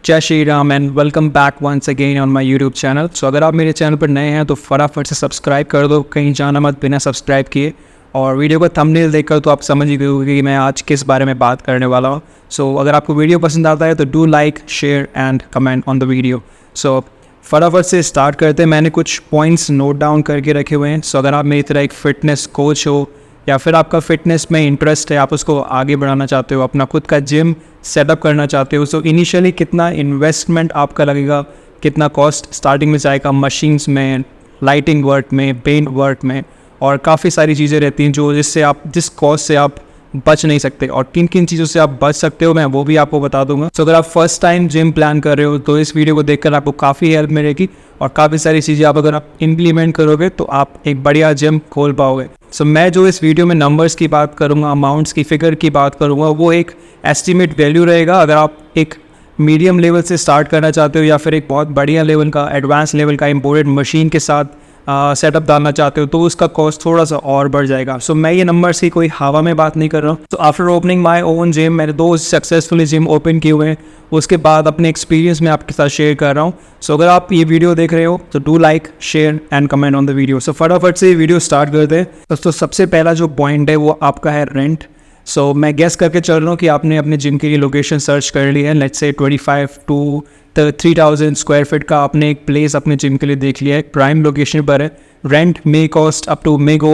जय Shri Ram and welcome back once again on my YouTube channel. So अगर आप मेरे चैनल पर नए हैं तो फटाफट से सब्सक्राइब कर दो, कहीं जाना मत बिना सब्सक्राइब किए। और वीडियो का थंबनेल देखकर तो आप समझ ही गए होंगे कि मैं आज किस बारे में बात करने वाला हूँ। सो अगर आपको वीडियो पसंद आता है तो do like, share and comment on the video. So फटाफट से स्टार्ट करते हैं। मैंने कुछ पॉइंट्स नोट डाउन करके रखे हुए हैं। सो अगर आप मेरी तरह एक फ़िटनेस कोच हो या फिर आपका फ़िटनेस में इंटरेस्ट है, आप उसको आगे बढ़ाना चाहते हो, अपना खुद का जिम सेटअप करना चाहते हो, सो इनिशियली कितना इन्वेस्टमेंट आपका लगेगा, कितना कॉस्ट स्टार्टिंग में जाएगा मशीन्स में, लाइटिंग वर्क में, पेंट वर्क में, और काफ़ी सारी चीज़ें रहती हैं जो जिस कॉस्ट से आप बच नहीं सकते, और किन किन चीज़ों से आप बच सकते हो मैं वो भी आपको बता दूंगा। सो अगर आप फर्स्ट टाइम जिम प्लान कर रहे हो तो इस वीडियो को देखकर आपको काफ़ी हेल्प मिलेगी, और काफ़ी सारी चीज़ें अगर आप इम्प्लीमेंट करोगे तो आप एक बढ़िया जिम खोल पाओगे। सो मैं जो इस वीडियो में नंबर्स की बात करूँगा, अमाउंट्स की फिगर की बात करूँगा, वो एक एस्टिमेट वैल्यू रहेगा। अगर आप एक मीडियम लेवल से स्टार्ट करना चाहते हो या फिर एक बहुत बढ़िया लेवल का, एडवांस लेवल का इम्पोर्टेड मशीन के साथ सेटअप डालना चाहते हो तो उसका कॉस्ट थोड़ा सा और बढ़ जाएगा। सो मैं ये नंबर्स की कोई हवा में बात नहीं कर रहा हूँ। तो after opening my own gym, मैंने 2 सक्सेसफुली जिम ओपन किए हुए हैं, उसके बाद अपने एक्सपीरियंस में आपके साथ शेयर कर रहा हूँ। सो अगर आप ये वीडियो देख रहे हो तो do like, share and comment on the video. So फटाफट से वीडियो स्टार्ट करते हैं। दोस्तों सबसे पहला जो पॉइंट है वो आपका है रेंट। सो मैं गेस करके चल रहा हूँ कि आपने अपने जिम के लिए लोकेशन सर्च कर ली है। Let's say 25 to 3000 square feet का आपने एक प्लेस अपने जिम के लिए देख लिया है, प्राइम लोकेशन पर है। Rent may go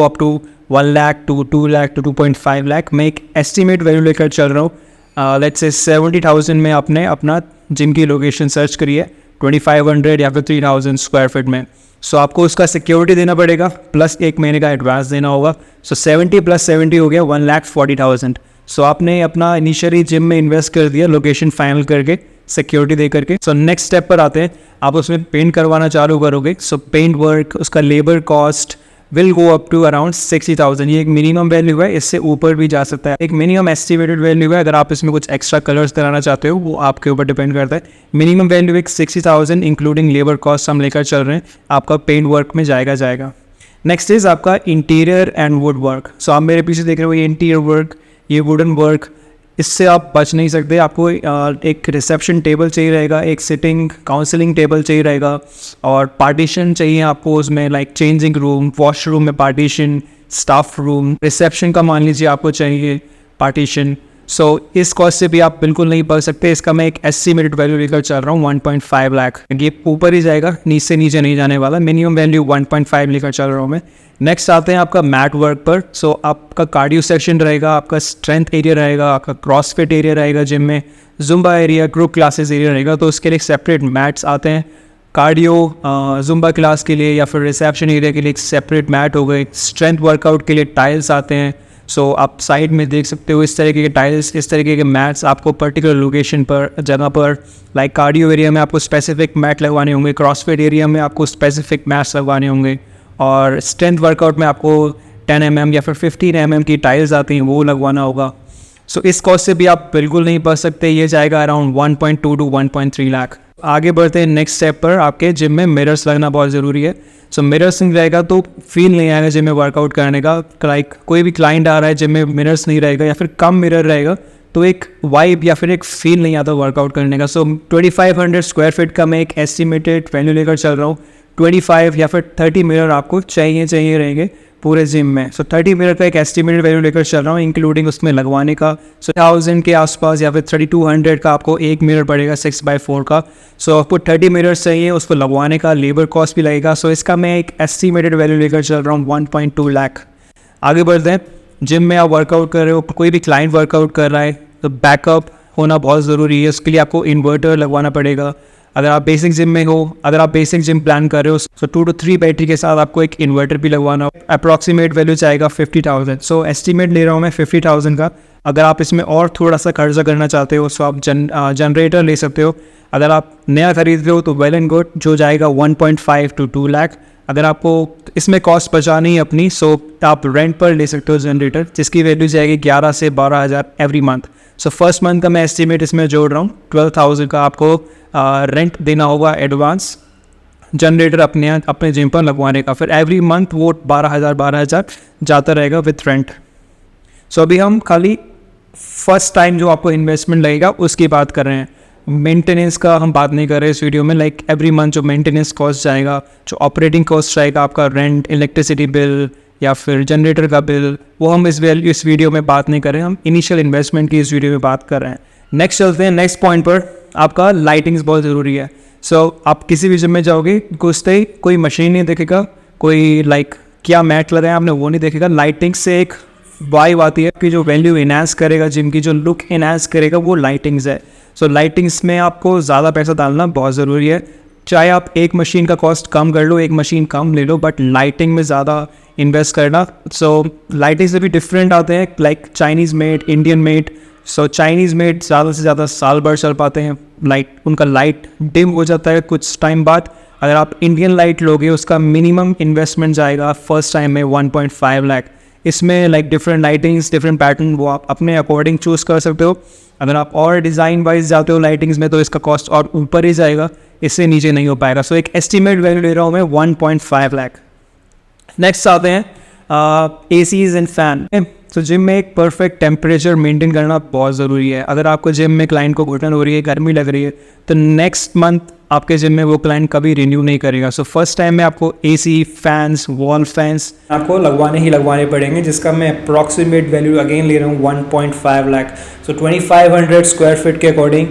up to 1 lakh to 2 lakh to 2.5 lakh. मैं एक एस्टिमेट वैल्यू लेकर चल रहा हूँ। लेट्स से 70,000 में आपने अपना जिम की लोकेशन सर्च करी है, 2500 या फिर 3000 स्क्वायर फीट में। सो आपको उसका सिक्योरिटी देना पड़ेगा, प्लस 1 महीने का एडवांस देना होगा। सो 70 + 70 हो गया 1,40,000। सो आपने अपना इनिशियली जिम में इन्वेस्ट कर दिया लोकेशन फाइनल करके, सिक्योरिटी दे करके। सो नेक्स्ट स्टेप पर आते हैं, आप उसमें पेंट करवाना चालू करोगे। सो पेंट वर्क, उसका labour cost will go up to around 60,000। ये एक मिनिमम वैल्यू है, इससे ऊपर भी जा सकता है। एक मिनिमम एस्टिमेटेड वैल्यू है, अगर आप इसमें कुछ एक्स्ट्रा कलर्स कराना चाहते हो वो आपके ऊपर डिपेंड करता है। मिनिमम वैल्यू एक 60,000 इंक्लूडिंग लेबर कॉस्ट हम लेकर चल रहे हैं, आपका पेंट वर्क में जाएगा। नेक्स्ट इज आपका इंटीरियर एंड वुड वर्क। सो आप मेरे पीछे देख रहे हो ये इंटीरियर वर्क, ये वुडन वर्क, इससे आप बच नहीं सकते। आपको एक रिसेप्शन टेबल चाहिए रहेगा, एक सिटिंग काउंसलिंग टेबल चाहिए रहेगा, और पार्टीशन चाहिए आपको उसमें, लाइक चेंजिंग रूम, वॉशरूम में पार्टीशन, स्टाफ रूम, रिसेप्शन का मान लीजिए आपको चाहिए पार्टीशन। सो इस कॉस्ट से भी आप बिल्कुल नहीं बच सकते। इसका मैं एक एस्टिमेटेड वैल्यू लेकर चल रहा हूँ 1.5 लाख। ये ऊपर ही जाएगा, नीचे नहीं जाने वाला। मिनिमम वैल्यू 1.5 लेकर चल रहा हूँ मैं। नेक्स्ट आते हैं आपका मैट वर्क पर। सो आपका कार्डियो सेक्शन रहेगा, आपका स्ट्रेंथ एरिया रहेगा, आपका क्रॉसफिट एरिया रहेगा जिम में, Zumba area, group classes area रहेगा। तो उसके लिए सेपरेट मैट्स आते हैं। कार्डियो जुम्बा क्लास के लिए या फिर रिसेप्शन एरिया के लिए एक सेपरेट मैट हो गए। स्ट्रेंथ वर्कआउट के लिए टाइल्स आते हैं। सो आप साइड में देख सकते हो इस तरीके के टाइल्स, इस तरीके के मैट्स आपको पर्टिकुलर लोकेशन पर, जगह पर, लाइक कार्डियो एरिया में आपको स्पेसिफिक मैट लगवाने होंगे, क्रॉसफिट एरिया में आपको स्पेसिफिक मैट्स लगवाने होंगे, और स्ट्रेंथ वर्कआउट में आपको 10 mm या फिर 15 mm की टाइल्स आती हैं वो लगवाना होगा। सो इस कॉस्ट से भी आप बिल्कुल नहीं बच सकते। ये जाएगा अराउंड 1.2 to 1.3 लाख। आगे बढ़ते हैं नेक्स्ट स्टेप पर। आपके जिम में मिरर्स लगना बहुत ज़रूरी है। सो मिरर्स नहीं रहेगा तो फील नहीं आएगा जिम में वर्कआउट करने का। लाइक कोई भी क्लाइंट आ रहा है, जिम में मिरर्स नहीं रहेगा या फिर कम मिरर रहेगा तो एक वाइब या फिर एक फील नहीं आता वर्कआउट करने का। सो 2500 स्क्वायर फीट का मैं एक एस्टिमेटेड वैल्यू लेकर चल रहा हूँ। 25 या फिर 30 मिरर आपको चाहिए रहेंगे पूरे जिम में। सो 30 मिनट का एक एस्टिमेटेड वैल्यू लेकर चल रहा हूँ, इंक्लूडिंग उसमें लगवाने का। सो 1000 के आसपास या फिर 3200 का आपको एक मिरर पड़ेगा 6x4 का। सो आपको 30 मिनट्स चाहिए, उसको लगवाने का लेबर कॉस्ट भी लगेगा। सो इसका मैं एक एस्टिमेटेड वैल्यू लेकर चल रहा हूँ 1.2 लाख। आगे बढ़ते हैं। जिम में आप वर्कआउट कर रहे हो, कोई भी क्लाइंट वर्कआउट कर रहा है तो बैकअप होना बहुत ज़रूरी है। उसके लिए आपको इन्वर्टर लगवाना पड़ेगा। अगर आप बेसिक जिम में हो, अगर आप बेसिक जिम प्लान कर रहे हो तो 2 to 3 बैटरी के साथ आपको एक इन्वर्टर भी लगवाना हो। अप्रॉक्सीमेट वैल्यू चाहेगा 50,000। सो एस्टिमेट ले रहा हूँ मैं 50,000 का। अगर आप इसमें और थोड़ा सा खर्चा करना चाहते हो तो आप जनरेटर ले सकते हो। अगर आप नया खरीद रहे हो तो वेल एंड गुड, जो जाएगा 1.5 to 2 लाख। अगर आपको इसमें कॉस्ट बचानी है अपनी, सो आप रेंट पर ले सकते हो जनरेटर, जिसकी वैल्यू जाएगी 11 से 12,000 every month. So first month का मैं एस्टिमेट इसमें जोड़ रहा हूँ 12,000 का आपको रेंट देना होगा एडवांस जनरेटर अपने जिम पर लगवाने का। फिर एवरी मंथ वो 12,000 जाता रहेगा विथ रेंट। सो अभी हम खाली फर्स्ट टाइम जो आपको इन्वेस्टमेंट लगेगा उसकी बात कर रहे हैं। मेंटेनेंस का हम बात नहीं कर रहे इस वीडियो में। लाइक एवरी मंथ जो मेंटेनेंस कॉस्ट जाएगा, जो ऑपरेटिंग कॉस्ट जाएगा, आपका रेंट, इलेक्ट्रिसिटी बिल या फिर जनरेटर का बिल, वो हम इस वीडियो में बात नहीं कर रहे हैं। हम इनिशियल इन्वेस्टमेंट की इस वीडियो में बात कर रहे हैं। नेक्स्ट चलते हैं नेक्स्ट पॉइंट पर। आपका लाइटिंग्स बहुत ज़रूरी है। आप किसी भी जिम में जाओगे, घुसते ही कोई मशीन नहीं देखेगा, कोई क्या मैट लगाया आपने वो नहीं देखेगा। लाइटिंग से एक वाइब आती है कि जो वैल्यू इनहांस करेगा, जिम की जो लुक इनहांस करेगा, वो लाइटिंग्स है। लाइटिंग्स में आपको ज़्यादा पैसा डालना बहुत ज़रूरी है। चाहे आप एक मशीन का कॉस्ट कम कर लो, एक मशीन कम ले लो, बट लाइटिंग में ज़्यादा इन्वेस्ट करना। लाइटिंग से भी डिफरेंट आते हैं, like Chinese made, Indian made. Chinese made ज़्यादा से ज़्यादा साल भर चल पाते हैं। उनका लाइट डिम हो जाता है कुछ टाइम बाद। अगर आप इंडियन लाइट लोगे, उसका मिनिमम इन्वेस्टमेंट जाएगा फर्स्ट टाइम में 1.5 लाख। इसमें डिफरेंट लाइटिंग्स, डिफरेंट पैटर्न वो आप अपने अकॉर्डिंग चूज़ कर सकते हो। अगर आप और डिज़ाइन वाइज जाते हो लाइटिंग्स में, तो इसका कॉस्ट और ऊपर ही जाएगा, इससे नीचे नहीं हो पाएगा। एक एस्टिमेट वैल्यू ले रहा हूँ मैं 1.5 लाख। नेक्स्ट आते हैं ACs एंड फैन। जिम में एक परफेक्ट टेम्परेचर मेंटेन करना बहुत ज़रूरी है। अगर आपको जिम में क्लाइंट को घुटन हो रही है, गर्मी लग रही है, तो नेक्स्ट मंथ आपके जिम में वो क्लाइंट कभी रिन्यू नहीं करेगा। फर्स्ट टाइम में आपको AC, फैंस, वॉल फैंस आपको लगवाने पड़ेंगे, जिसका मैं अप्रॉक्सीमेट वैल्यू अगेन ले रहा हूँ 1.5 लाख। 2500 स्क्वायर फीट के अकॉर्डिंग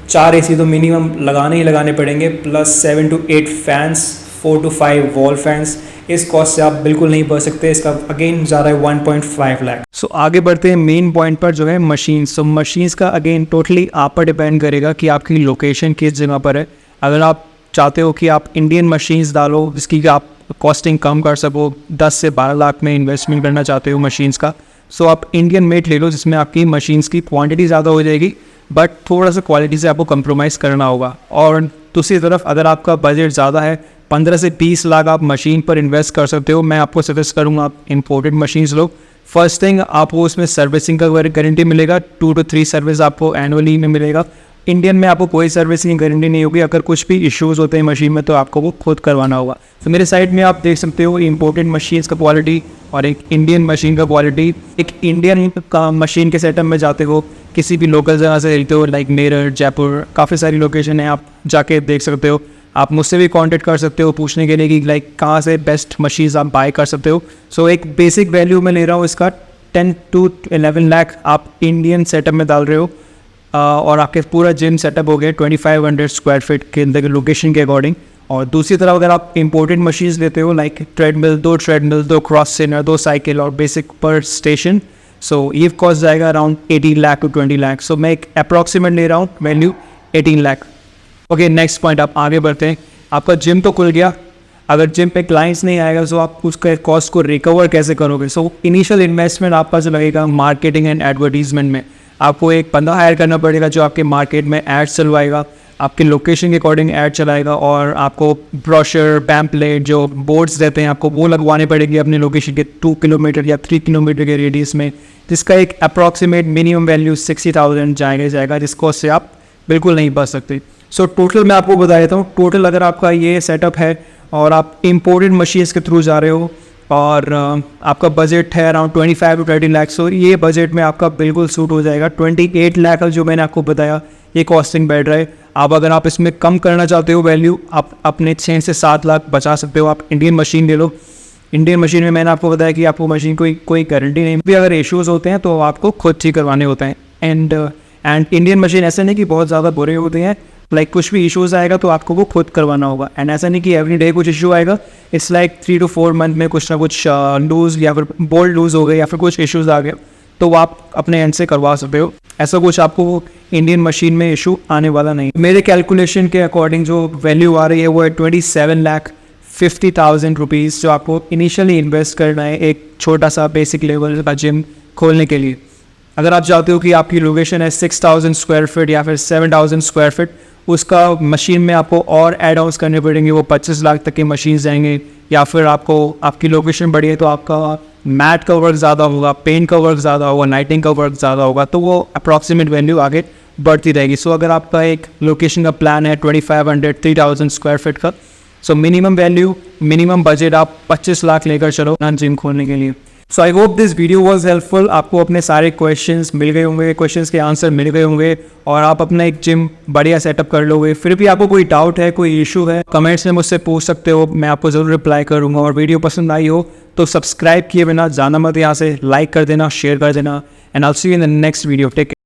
4 AC तो मिनिमम लगाने पड़ेंगे, plus 7 to 8 fans, 4 to 5 wall fans. इस कॉस्ट से आप बिल्कुल नहीं बच सकते। इसका अगेन जा रहा है 1.5 लाख। आगे बढ़ते हैं मेन पॉइंट पर, जो है मशीन्स। मशीन्स का अगेन टोटली आप पर डिपेंड करेगा कि आपकी लोकेशन किस जगह पर है। अगर आप चाहते हो कि आप इंडियन मशीन्स डालो जिसकी आप कॉस्टिंग कम कर सको, 10 से 12 लाख में इन्वेस्टमेंट करना चाहते हो मशीन्स का, आप इंडियन मेड ले लो, जिसमें आपकी मशीन्स की क्वांटिटी ज़्यादा हो जाएगी, बट थोड़ा सा क्वालिटी से आपको कंप्रोमाइज़ करना होगा। और दूसरी तरफ अगर आपका बजट ज़्यादा है, 15 से 20 लाख आप मशीन पर इन्वेस्ट कर सकते हो। मैं आपको सजेस्ट करूँगा आप इंपोर्टेड मशीन्स लो। फर्स्ट थिंग, आपको उसमें सर्विसिंग का गारंटी मिलेगा, 2 to 3 सर्विस आपको एनुअली में मिलेगा। इंडियन में आपको कोई सर्विसिंग गारंटी नहीं होगी। अगर कुछ भी इश्यूज़ होते हैं मशीन में, तो आपको वो खुद करवाना होगा। मेरे साइड में आप देख सकते हो इंपोर्टेड मशीन्स का क्वालिटी और एक इंडियन मशीन का क्वालिटी। एक इंडियन का मशीन के सेटअप में जाते हो, किसी भी लोकल जगह से रहते हो, लाइक मेरठ, जयपुर, काफ़ी सारी लोकेशन है, आप जाके देख सकते हो। आप मुझसे भी कांटेक्ट कर सकते हो पूछने के लिए कि कहाँ से बेस्ट मशीन्स आप बाय कर सकते हो। एक बेसिक वैल्यू मैं ले रहा हूँ इसका 10 to 11 लाख आप इंडियन सेटअप में डाल रहे हो, और आपके पूरा जिम सेटअप हो गया 2500 स्क्वायर फीट के अंदर लोकेशन के अकॉर्डिंग। और दूसरी तरफ अगर आप इंपोर्टेड मशीन्स लेते हो, like treadmill, 2 treadmill, 2 cross trainer, 2 cycle और बेसिक पर स्टेशन, ये कॉस्ट जाएगा अराउंड 18 लाख to 20 लाख। मैं एक अप्रॉक्सीमेट ले रहा हूँ value 18 lakh. Okay, next point आप आगे बढ़ते हैं। आपका जिम तो खुल गया, अगर जिम पे क्लाइंट्स नहीं आएगा, आप उसके कॉस्ट को रिकवर कैसे करोगे? इनिशियल इन्वेस्टमेंट आपका जो लगेगा मार्केटिंग एंड एडवर्टीजमेंट में। आपको एक बंदा हायर करना पड़ेगा जो आपके मार्केट में एड्स चलवाएगा, आपके लोकेशन के अकॉर्डिंग ऐड चलाएगा, और आपको ब्रोशर, पैम्पलेट, जो बोर्ड्स देते हैं, आपको वो लगवाने पड़ेगी अपने लोकेशन के 2 किलोमीटर या 3 किलोमीटर के रेडियस में, जिसका एक अप्रॉक्सीमेट मिनिमम वैल्यू 60,000 जाएगा, जिस कॉस्ट से आप बिल्कुल नहीं बच सकते। टोटल मैं आपको बता देता हूँ, टोटल अगर आपका ये सेटअप है और आप इम्पोर्टेड मशीन्स के थ्रू जा रहे हो, और आपका बजट है अराउंड 25 to 30 लाख, ये बजट में आपका बिल्कुल सूट हो जाएगा। 28 लाख जो मैंने आपको बताया, ये कॉस्टिंग बैठ रहा है। अगर आप इसमें कम करना चाहते हो वैल्यू, आप अपने 6 से 7 लाख बचा सकते हो। आप इंडियन मशीन ले लो। इंडियन मशीन में मैंने आपको बताया कि आपको मशीन कोई गारंटी नहीं, भी अगर इश्यूज़ होते हैं तो आपको खुद ठीक करवाने होते हैं। एंड इंडियन मशीन ऐसे नहीं कि बहुत ज़्यादा बुरे होते हैं, कुछ भी इश्यूज़ आएगा तो आपको वो खुद करवाना होगा। एंड ऐसा नहीं कि एवरी डे कुछ इशू आएगा। इट्स 3 to 4 मंथ में कुछ ना कुछ लूज़ या फिर बोल्ट लूज़ हो गए या फिर कुछ इश्यूज़ आ गए, तो वो आप अपने एंड से करवा सकते हो। ऐसा कुछ आपको इंडियन मशीन में इशू आने वाला नहीं। मेरे कैलकुलेशन के अकॉर्डिंग जो वैल्यू आ रही है वो है 27,50,000 रुपीज़, जो आपको इनिशियली इन्वेस्ट करना है एक छोटा सा बेसिक लेवल का जिम खोलने के लिए। अगर आप चाहते हो कि आपकी लोकेशन है 6,000 स्क्वायर फीट या फिर 7,000 स्क्वायर फीट, उसका मशीन में आपको और एड ऑन्स करने पड़ेंगे, वो 25 लाख तक के मशीन जाएंगे। या फिर आपकी लोकेशन बड़ी है तो आपका मैट का वर्क ज़्यादा होगा, पेंट का वर्क ज़्यादा होगा, नाइटिंग का वर्क ज़्यादा होगा, तो वो अप्रॉक्सीमेट वैल्यू आगे बढ़ती रहेगी। अगर आपका एक लोकेशन का प्लान है 2500 3,000 स्क्वायर फीट का, मिनिमम वैल्यू, मिनिमम बजट आप 25 लाख लेकर चलो जिम खोलने के लिए। So I hope this video was helpful. आपको अपने सारे क्वेश्चंस मिल गए होंगे, क्वेश्चंस के आंसर मिल गए होंगे और आप अपना एक जिम बढ़िया सेटअप कर लोगे। फिर भी आपको कोई डाउट है, कोई इशू है, कमेंट्स में मुझसे पूछ सकते हो, मैं आपको ज़रूर रिप्लाई करूँगा। और वीडियो पसंद आई हो तो सब्सक्राइब किए बिना जाना मत यहाँ से, लाइक कर देना, शेयर कर देना। And I will see you in the next video. Take care.